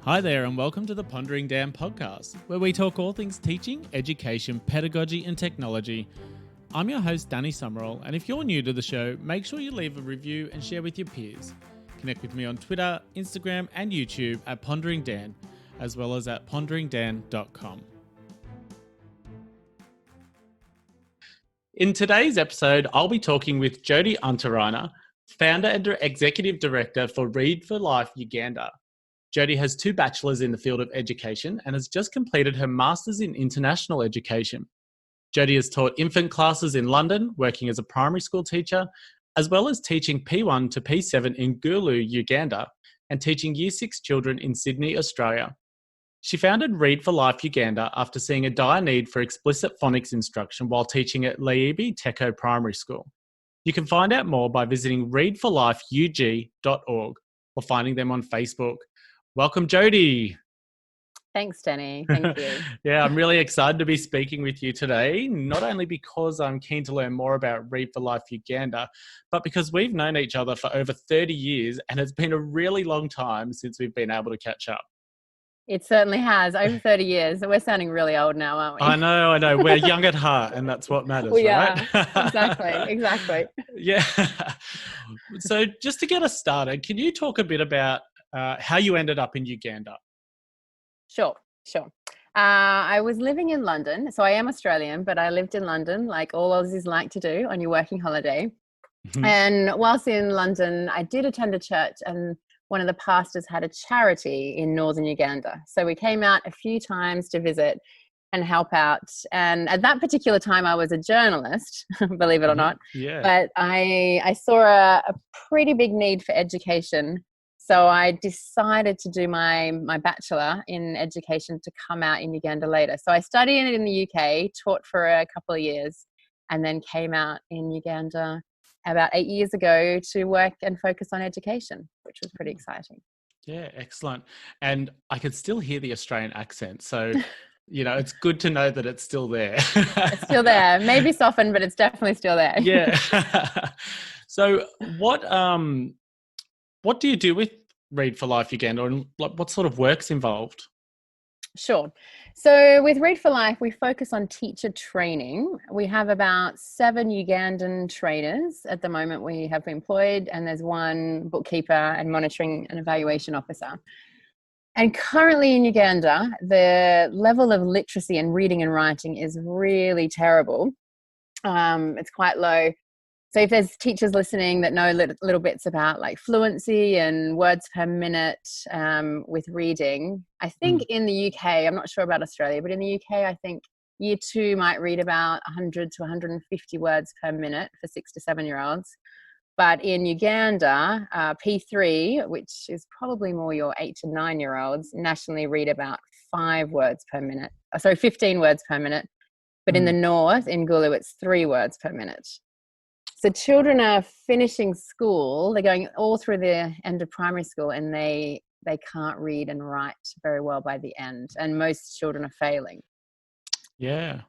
Hi there, and welcome to the Pondering Dan podcast, where we talk all things teaching, education, pedagogy, and technology. I'm your host, Danny Summerall, and if you're new to the show, make sure you leave a review and share with your peers. Connect with me on Twitter, Instagram, and YouTube at Pondering Dan, as well as at ponderingdan.com. In today's episode, I'll be talking with Jody Unterrheiner, founder and executive director for Read For Life Uganda. Jody has 2 bachelors in the field of education and has just completed her master's in international education. Jody has taught infant classes in London, working as a primary school teacher, as well as teaching P1 to P7 in Gulu, Uganda, and teaching Year 6 children in Sydney, Australia. She founded Read For Life Uganda after seeing a dire need for explicit phonics instruction while teaching at Leibi Teko Primary School. You can find out more by visiting readforlifeug.org or finding them on Facebook. Welcome, Jody. Thanks, Danny. Thank you. Yeah, I'm really excited to be speaking with you today, not only because I'm keen to learn more about Read For Life Uganda, but because we've known each other for over 30 years and it's been a really long time since we've been able to catch up. It certainly has. Over 30 years. We're sounding really old now, aren't we? I know. We're young at heart, and that's what matters, we right? are. Exactly. Yeah. So just to get us started, can you talk a bit about how you ended up in Uganda? Sure. I was living in London. So I am Australian, but I lived in London like all Aussies like to do on your working holiday. Mm-hmm. And whilst in London, I did attend a church, and one of the pastors had a charity in northern Uganda. So we came out a few times to visit and help out. And at that particular time, I was a journalist, believe it or not. Yeah. But I saw a pretty big need for education. So I decided to do my bachelor in education to come out in Uganda later. So I studied it in the UK, taught for a couple of years, and then came out in Uganda about 8 years ago to work and focus on education, which was pretty exciting. Yeah, excellent. And I could still hear the Australian accent. So, it's good to know that it's still there. It's still there. Maybe softened, but it's definitely still there. Yeah. So what do you do with Read For Life Uganda, and what sort of work's involved? Sure. So with Read For Life, we focus on teacher training. We have about 7 Ugandan trainers at the moment we have employed, and there's 1 bookkeeper and monitoring and evaluation officer. And currently in Uganda, the level of literacy and reading and writing is really terrible. It's quite low. So if there's teachers listening that know little bits about like fluency and words per minute with reading, I think in the UK, I'm not sure about Australia, but in the UK, I think Year 2 might read about 100 to 150 words per minute for 6 to 7-year-olds. But in Uganda, P3, which is probably more your 8 to 9-year-olds, nationally read about 15 words per minute. But in the north, in Gulu, it's 3 words per minute. So children are finishing school, they're going all through the end of primary school, and they can't read and write very well by the end. And most children are failing. Yeah.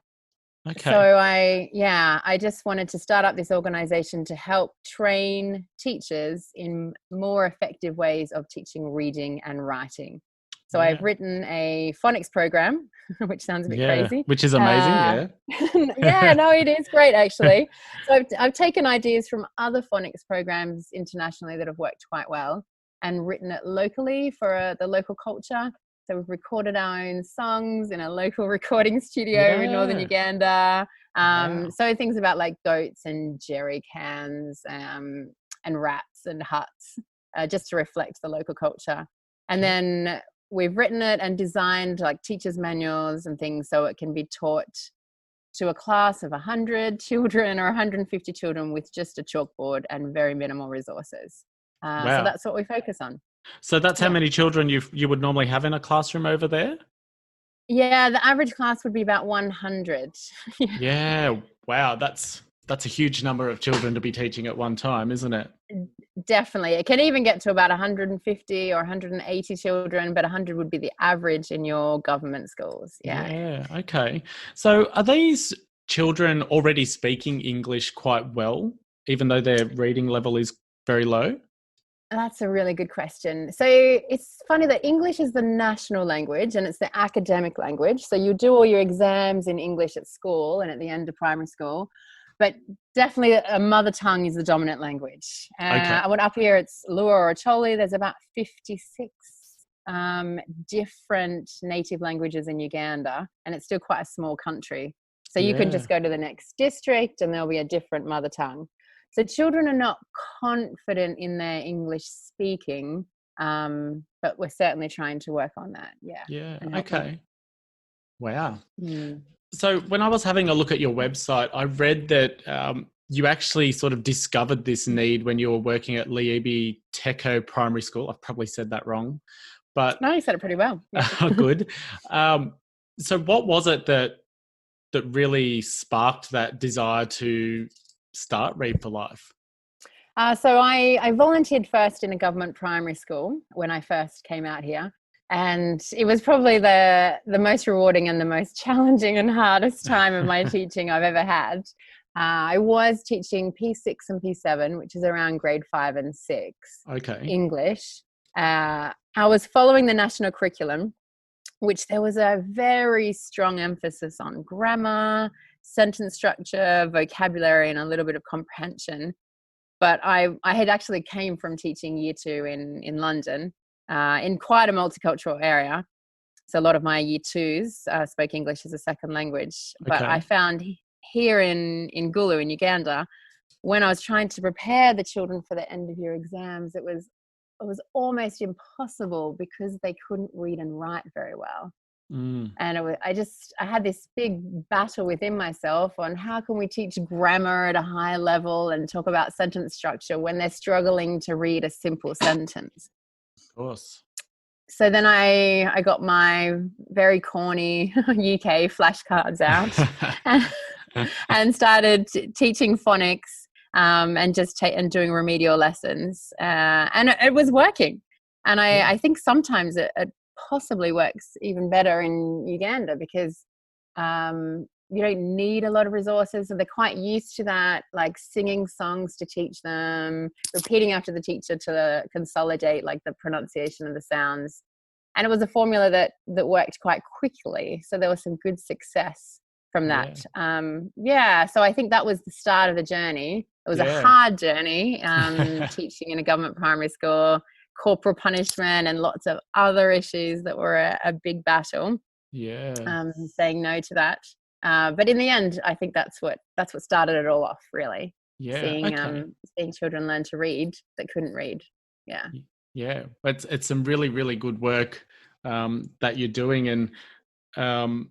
Okay. So I just wanted to start up this organization to help train teachers in more effective ways of teaching reading and writing. So I've written a phonics program, which sounds a bit crazy. Which is amazing, Yeah, no, it is great, actually. So I've taken ideas from other phonics programs internationally that have worked quite well and written it locally for the local culture. So we've recorded our own songs in a local recording studio in northern Uganda. So things about like goats and jerry cans and rats and huts, just to reflect the local culture. And then we've written it and designed like teachers' manuals and things so it can be taught to a class of 100 children or 150 children with just a chalkboard and very minimal resources. So that's what we focus on. So that's how many children you would normally have in a classroom over there? Yeah, the average class would be about 100. Yeah, wow, that's a huge number of children to be teaching at one time, isn't it? Definitely. It can even get to about 150 or 180 children, but 100 would be the average in your government schools. Yeah, okay. So are these children already speaking English quite well, even though their reading level is very low? That's a really good question. So it's funny that English is the national language and it's the academic language. So you do all your exams in English at school and at the end of primary school, but definitely a mother tongue is the dominant language. Okay. I went up here, it's Lua or Acholi. There's about 56 different native languages in Uganda, and it's still quite a small country. So you can Yeah. just go to the next district and there'll be a different mother tongue. So children are not confident in their English speaking, but we're certainly trying to work on that. Yeah. Yeah. And help them. Okay. Wow. Mm. So when I was having a look at your website, I read that you actually sort of discovered this need when you were working at Liebi Teko Primary School. I've probably said that wrong, but No, you said it pretty well. Yeah. good. So what was it that really sparked that desire to start Read for Life? So I volunteered first in a government primary school when I first came out here. And it was probably the most rewarding and the most challenging and hardest time of my teaching I've ever had. I was teaching P6 and P7, which is around grade 5 and 6, Okay. English. I was following the national curriculum, which there was a very strong emphasis on grammar, sentence structure, vocabulary, and a little bit of comprehension. But I had actually came from teaching year 2 in London, in quite a multicultural area. So a lot of my year 2s spoke English as a second language. But Okay. I found here in Gulu in Uganda, when I was trying to prepare the children for the end of year exams, it was almost impossible because they couldn't read and write very well. Mm. And I had this big battle within myself on how can we teach grammar at a high level and talk about sentence structure when they're struggling to read a simple sentence. Of course. So then I got my very corny UK flashcards out and started teaching phonics and and doing remedial lessons. And it was working. And I think sometimes it possibly works even better in Uganda because you don't need a lot of resources. So they're quite used to that, like singing songs to teach them, repeating after the teacher to consolidate like the pronunciation of the sounds. And it was a formula that worked quite quickly. So there was some good success from that. So I think that was the start of the journey. It was a hard journey, teaching in a government primary school, corporal punishment and lots of other issues that were a big battle. Saying no to that. But in the end, I think that's what started it all off, really. Seeing children learn to read that couldn't read. Yeah. It's some really, really good work that you're doing. And I'm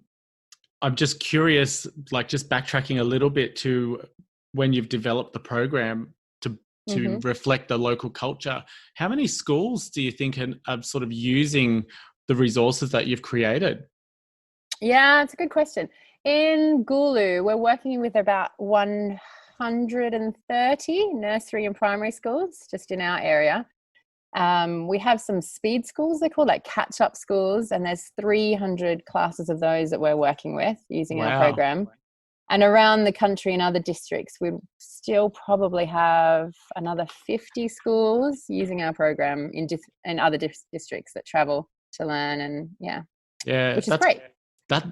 just curious, like just backtracking a little bit to when you've developed the program to reflect the local culture. How many schools do you think are sort of using the resources that you've created? Yeah, it's a good question. In Gulu, we're working with about 130 nursery and primary schools just in our area. We have some speed schools, they're called, like catch-up schools, and there's 300 classes of those that we're working with using our program. And around the country in other districts, we still probably have another 50 schools using our program in other districts that travel to learn, and which is great.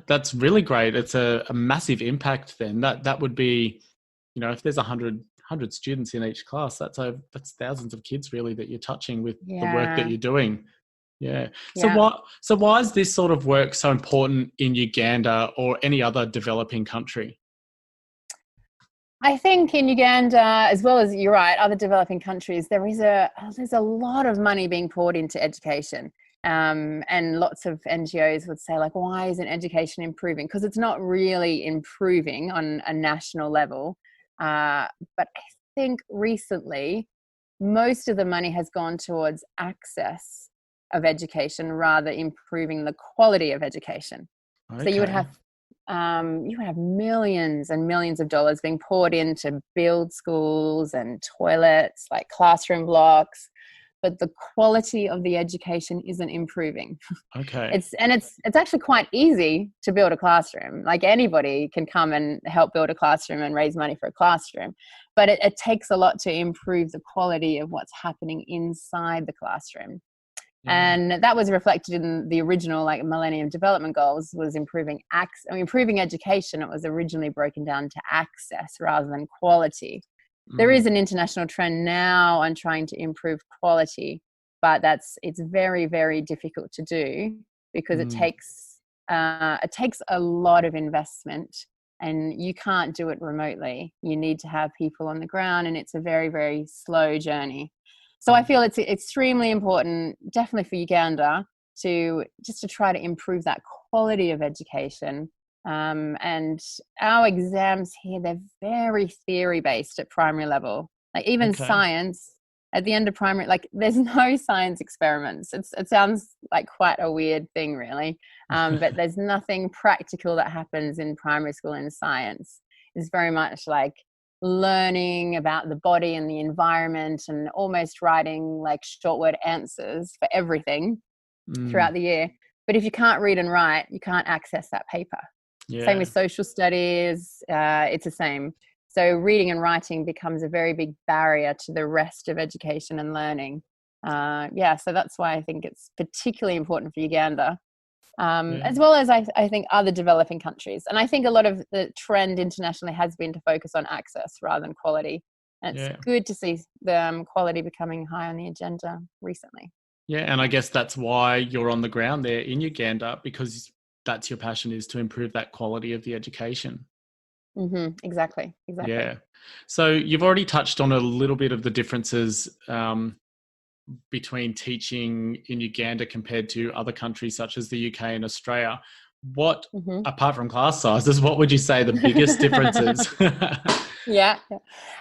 That's really great. It's a massive impact then. That would be, if there's 100 students in each class, that's thousands of kids really that you're touching with the work that you're doing. So why is this sort of work so important in Uganda or any other developing country? I think in Uganda, as well as, you're right, other developing countries, there's a lot of money being poured into education. And lots of NGOs would say, like, why isn't education improving? Because it's not really improving on a national level. But I think recently, most of the money has gone towards access of education rather improving the quality of education. Okay. So you would have millions and millions of dollars being poured in to build schools and toilets, like classroom blocks. but the quality of the education isn't improving. Okay. It's actually quite easy to build a classroom. Like anybody can come and help build a classroom and raise money for a classroom, but it takes a lot to improve the quality of what's happening inside the classroom. Yeah. And that was reflected in the original like Millennium Development Goals, was improving education. It was originally broken down to access rather than quality. There is an international trend now on trying to improve quality, but it's very, very difficult to do because it takes a lot of investment, and you can't do it remotely. You need to have people on the ground, and it's a very, very slow journey. So I feel it's extremely important, definitely for Uganda, to try to improve that quality of education. And our exams here, they're very theory based at primary level. Like even science at the end of primary, like there's no science experiments. It sounds like quite a weird thing, really. But there's nothing practical that happens in primary school in science. It's very much like learning about the body and the environment, and almost writing like short word answers for everything throughout the year. But if you can't read and write, you can't access that paper. Same with social studies. It's the same. So reading and writing becomes a very big barrier to the rest of education and learning. So that's why I think it's particularly important for Uganda, as well as I think other developing countries. And I think a lot of the trend internationally has been to focus on access rather than quality. And it's good to see the quality becoming high on the agenda recently. Yeah, and I guess that's why you're on the ground there in Uganda, because that's your passion, is to improve that quality of the education. Exactly. Yeah. So you've already touched on a little bit of the differences between teaching in Uganda compared to other countries such as the UK and Australia. What, apart from class sizes, what would you say the biggest differences?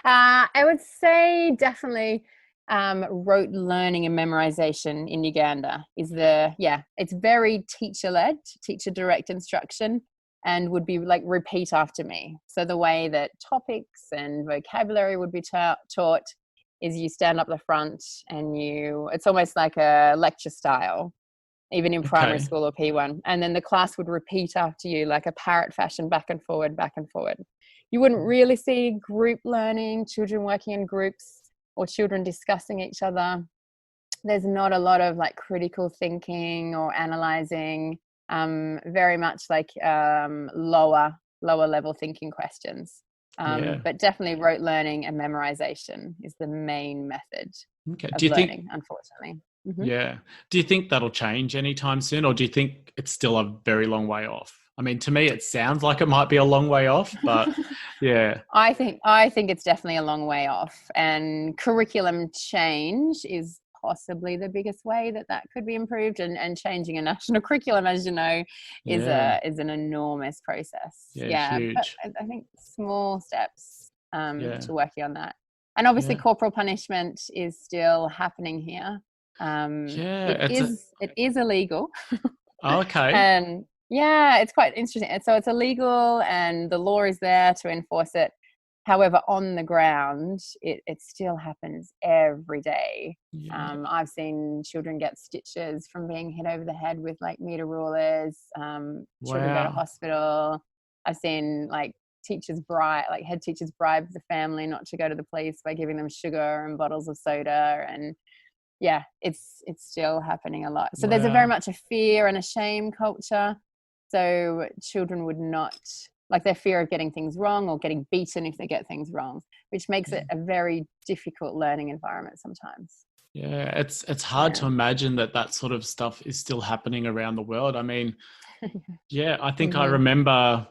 I would say definitely rote learning and memorization in Uganda is it's very teacher-led, teacher-direct instruction, and would be like repeat after me. So the way that topics and vocabulary would be taught is you stand up the front and it's almost like a lecture style, even in primary school or P1. And then the class would repeat after you like a parrot fashion, back and forward, back and forward. You wouldn't really see group learning, children working in groups or children discussing each other. There's not a lot of like critical thinking or analyzing, very much like lower level thinking questions. But definitely rote learning and memorization is the main method of learning, unfortunately. Yeah. Do you think that'll change anytime soon, or do you think it's still a very long way off? I mean, to me, it sounds like it might be a long way off, but yeah. I think it's definitely a long way off, and curriculum change is possibly the biggest way that could be improved, and changing a national curriculum, as you know, is an enormous process. Huge. But I think small steps to working on that. And obviously corporal punishment is still happening here. It is illegal. Okay. And it's quite interesting. And so it's illegal and the law is there to enforce it. However, on the ground, it still happens every day. I've seen children get stitches from being hit over the head with like meter rulers. Children go to hospital. I've seen like head teachers bribe the family not to go to the police by giving them sugar and bottles of soda. And it's still happening a lot. So there's a very much a fear and a shame culture. So children would not, like, their fear of getting things wrong or getting beaten if they get things wrong, which makes it a very difficult learning environment sometimes. Yeah, it's hard to imagine that sort of stuff is still happening around the world. I mean, I think I remember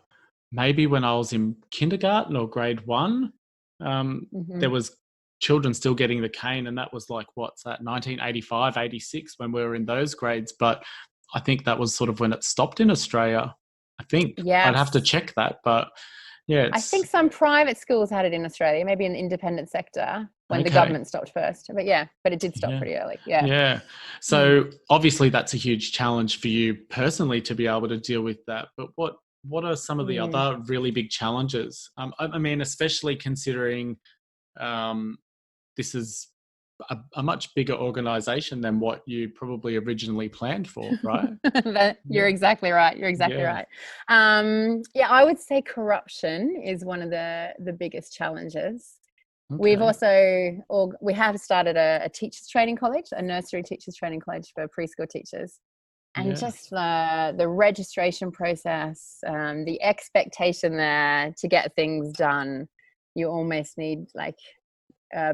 maybe when I was in kindergarten or grade 1, there was children still getting the cane, and that was like, what's that, 1985, 86 when we were in those grades. But I think that was sort of when it stopped in Australia. I think I'd have to check that, but I think some private schools had it in Australia, maybe in the independent sector when the government stopped first. But it did stop pretty early. So obviously that's a huge challenge for you personally to be able to deal with that. But what are some of the other really big challenges? I mean, especially considering this is a much bigger organization than what you probably originally planned for, right? You're exactly right. You're exactly Yeah. right. Yeah, I would say corruption is one of the biggest challenges. We've Okay. also, we have started a teachers training college, a nursery teachers training college for preschool teachers. And Yeah. just the registration process, the expectation there to get things done, you almost need like,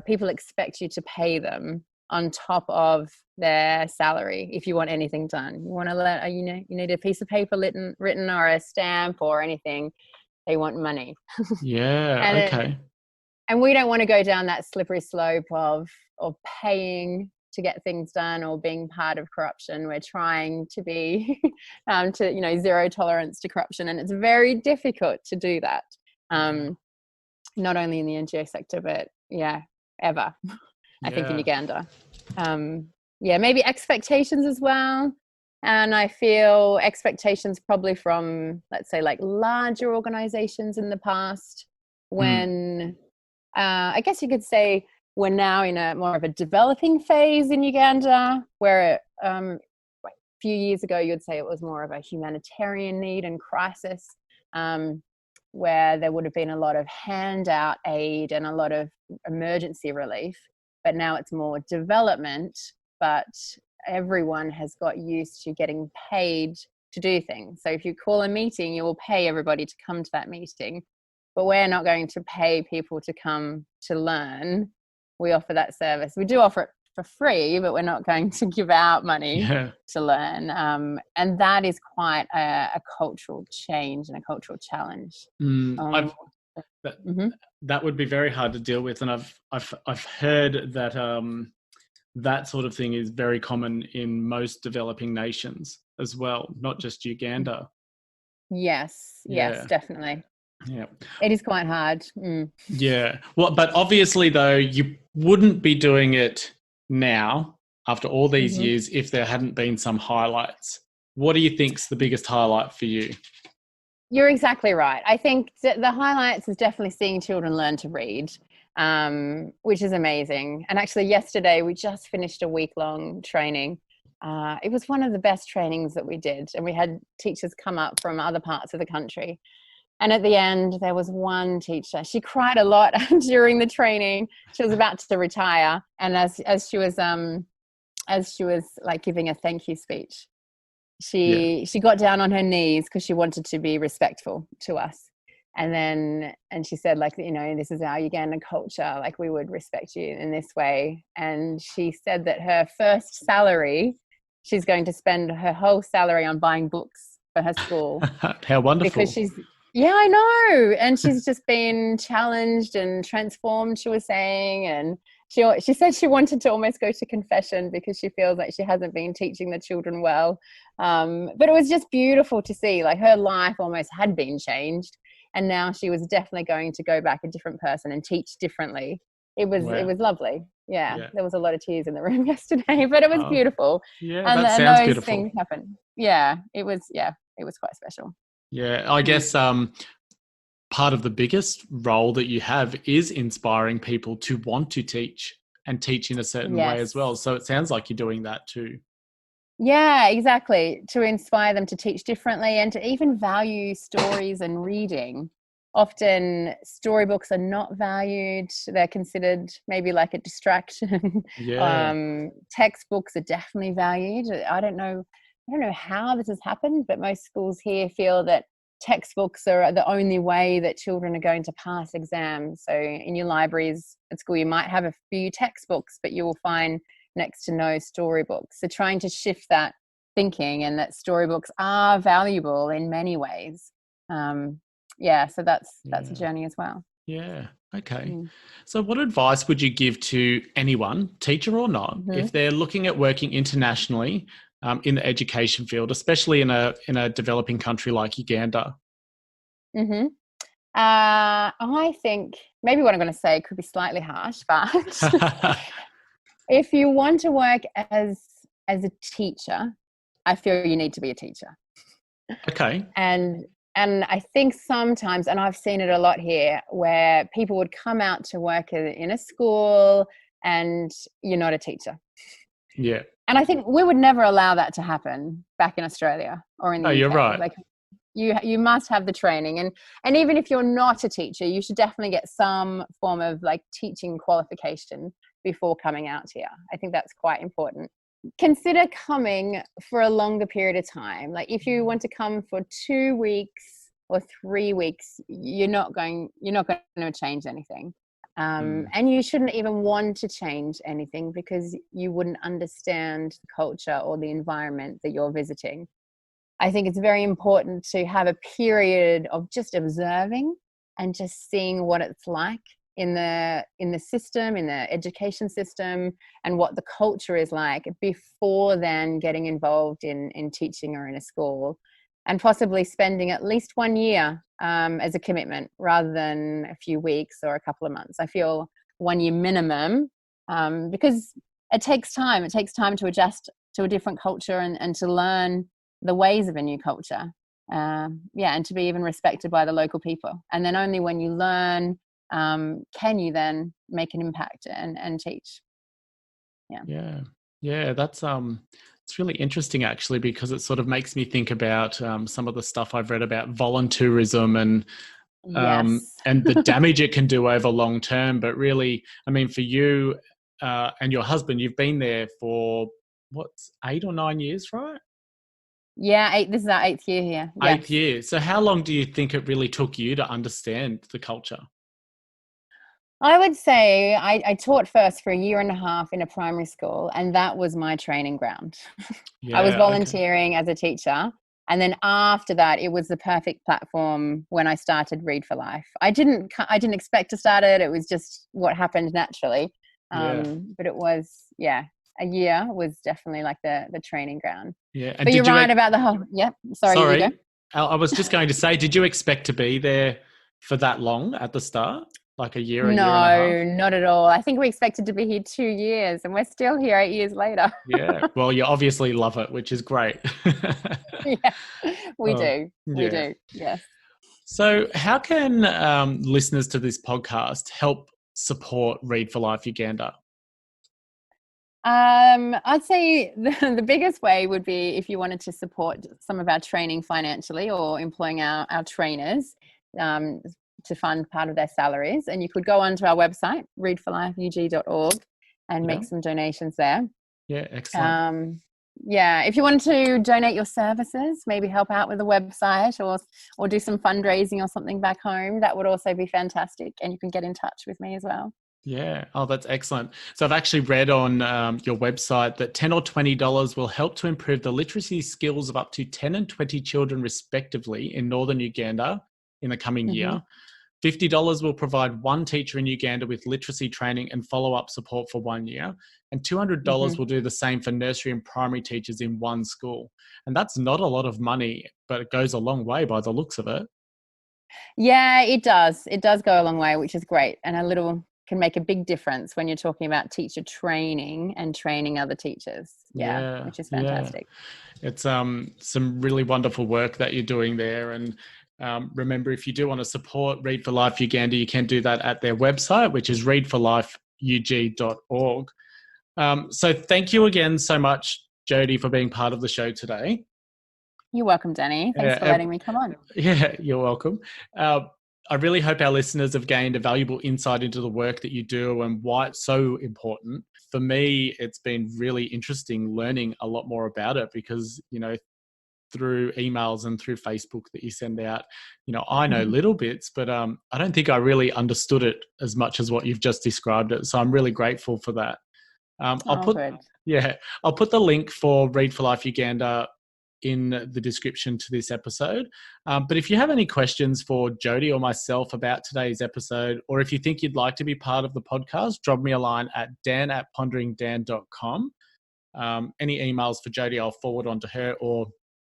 people expect you to pay them on top of their salary if you want anything done. You want to you need a piece of paper written or a stamp or anything. They want money. Yeah. and Okay. and we don't want to go down that slippery slope of paying to get things done or being part of corruption. We're trying to be zero tolerance to corruption, and it's very difficult to do that. Not only in the NGO sector, but ever. I think in Uganda. Maybe expectations as well. And I feel expectations probably from, let's say, like larger organizations in the past, when I guess you could say we're now in a more of a developing phase in Uganda, where a few years ago you'd say it was more of a humanitarian need and crisis, where there would have been a lot of handout aid and a lot of emergency relief. But now it's more development, but everyone has got used to getting paid to do things. So if you call a meeting, you will pay everybody to come to that meeting. But we're not going to pay people to come to learn. We offer that service. We do offer it for free, but we're not going to give out money to learn. And that is quite a cultural change and a cultural challenge. That would be very hard to deal with, and I've heard that that sort of thing is very common in most developing nations as well, not just Uganda. Yes, definitely. Yeah, it is quite hard. Yeah, well, but obviously though, you wouldn't be doing it now after all these years if there hadn't been some highlights. What do you think's the biggest highlight for you? You're exactly right. I think the highlights is definitely seeing children learn to read, which is amazing. And actually yesterday we just finished a week-long training. It was one of the best trainings that we did, and we had teachers come up from other parts of the country. And at the end, there was one teacher. She cried a lot during the training. She was about to retire, and as she was like giving a thank you speech, she got down on her knees because she wanted to be respectful to us. And she said, like, this is our Ugandan culture. Like, we would respect you in this way. And she said that her first salary, she's going to spend her whole salary on buying books for her school. How wonderful! Because I know. And she's just been challenged and transformed, she was saying. And she said she wanted to almost go to confession because she feels like she hasn't been teaching the children well. But it was just beautiful to see, like, her life almost had been changed. And now she was definitely going to go back a different person and teach differently. It was lovely. Yeah, there was a lot of tears in the room yesterday, but it was beautiful. Yeah, and that sounds those beautiful. Things happen. Yeah, it was quite special. Yeah, I guess part of the biggest role that you have is inspiring people to want to teach and teach in a certain way as well. So it sounds like you're doing that too. Yeah, exactly. To inspire them to teach differently and to even value stories and reading. Often storybooks are not valued. They're considered maybe like a distraction. Textbooks are definitely valued. I don't know how this has happened, but most schools here feel that textbooks are the only way that children are going to pass exams. So in your libraries at school, you might have a few textbooks, but you will find next to no storybooks. So trying to shift that thinking, and that storybooks are valuable in many ways. So that's a journey as well. Yeah. Okay. So what advice would you give to anyone, teacher or not, if they're looking at working internationally in the education field, especially in a developing country like Uganda? I think maybe what I'm going to say could be slightly harsh, but if you want to work as a teacher, I feel you need to be a teacher. Okay. And I think sometimes, and I've seen it a lot here, where people would come out to work in a school, and you're not a teacher. Yeah. And I think we would never allow that to happen back in Australia or in the No, you're UK. right. Like, you must have the training, and even if you're not a teacher, you should definitely get some form of like teaching qualification before coming out here. I think that's quite important. Consider coming for a longer period of time. Like if you want to come for 2 weeks or 3 weeks, you're not going to change anything. And you shouldn't even want to change anything because you wouldn't understand the culture or the environment that you're visiting. I think it's very important to have a period of just observing and just seeing what it's like in the system, in the education system, and what the culture is like before then getting involved in teaching or in a school, and possibly spending at least 1 year as a commitment rather than a few weeks or a couple of months. I feel 1 year minimum, because it takes time. It takes time to adjust to a different culture and to learn the ways of a new culture. And to be even respected by the local people. And then only when you learn can you then make an impact and teach. Yeah, that's it's really interesting actually, because it sort of makes me think about some of the stuff I've read about volunteerism Yes. and the damage it can do over long term. But really, I mean, for you and your husband, you've been there for what's 8 or 9 years, right? Yeah, this is our 8th year here. Eighth Yes. year. So how long do you think it really took you to understand the culture? I would say I taught first for 1.5 years in a primary school, and that was my training ground. I was Yeah, okay. volunteering as a teacher. And then after that, it was the perfect platform when I started Read for Life. I didn't expect to start it. It was just what happened naturally. Yeah. But it was, 1 year was definitely like the training ground. Yeah. And But you're did you right about the whole, sorry, you go. sorry, I was just going to say, did you expect to be there for that long at the start? Like a year and a half? No, not at all. I think we expected to be here 2 years and we're still here 8 years later. Yeah. Well, you obviously love it, which is great. Yeah, we Oh, do. We yeah. do. Yes. So, how can listeners to this podcast help support Read for Life Uganda? I'd say the biggest way would be if you wanted to support some of our training financially or employing our trainers um, to fund part of their salaries. And you could go onto our website, readforlifeug.org, and Yeah. make some donations there. Yeah. Excellent. If you wanted to donate your services, maybe help out with the website or do some fundraising or something back home, that would also be fantastic. And you can get in touch with me as well. Yeah. Oh, that's excellent. So I've actually read on your website that $10 or $20 will help to improve the literacy skills of up to 10 and 20 children respectively in northern Uganda in the coming Mm-hmm. year. $50 will provide one teacher in Uganda with literacy training and follow-up support for 1 year. And $200 Mm-hmm. will do the same for nursery and primary teachers in one school. And that's not a lot of money, but it goes a long way by the looks of it. Yeah, it does. It does go a long way, which is great. And a little can make a big difference when you're talking about teacher training and training other teachers. Yeah, Yeah, which is yeah. fantastic. It's some really wonderful work that you're doing there. And remember, if you do want to support Read for Life Uganda, you can do that at their website, which is readforlifeug.org. So thank you again so much, Jody, for being part of the show today. You're welcome, Danny. Thanks for letting me come on. Yeah, you're welcome. I really hope our listeners have gained a valuable insight into the work that you do and why it's so important. For me, it's been really interesting learning a lot more about it because, through emails and through Facebook that you send out, I know little bits, but I don't think I really understood it as much as what you've just described it. So I'm really grateful for that. Good. I'll put the link for Read for Life Uganda in the description to this episode. But if you have any questions for Jody or myself about today's episode, or if you think you'd like to be part of the podcast, drop me a line at dan@ponderingdan.com. Any emails for Jody, I'll forward on to her, or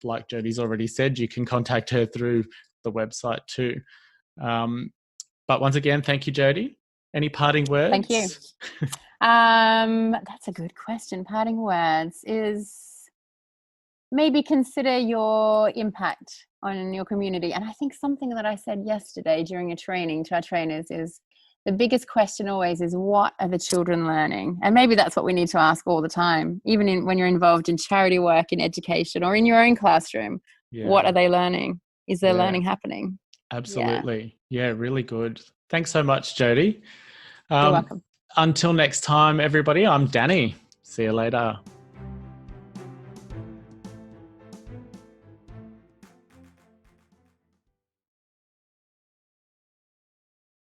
like Jody's already said, you can contact her through the website too. But once again, thank you, Jody. Any parting words? Thank you. That's a good question. Parting words is maybe consider your impact on your community. And I think something that I said yesterday during a training to our trainers is the biggest question always is, what are the children learning? And maybe that's what we need to ask all the time, even when you're involved in charity work, in education, or in your own classroom. What are they learning? Is there learning happening? Absolutely. Yeah, really good. Thanks so much, Jody. You're welcome. Until next time, everybody, I'm Danny. See you later.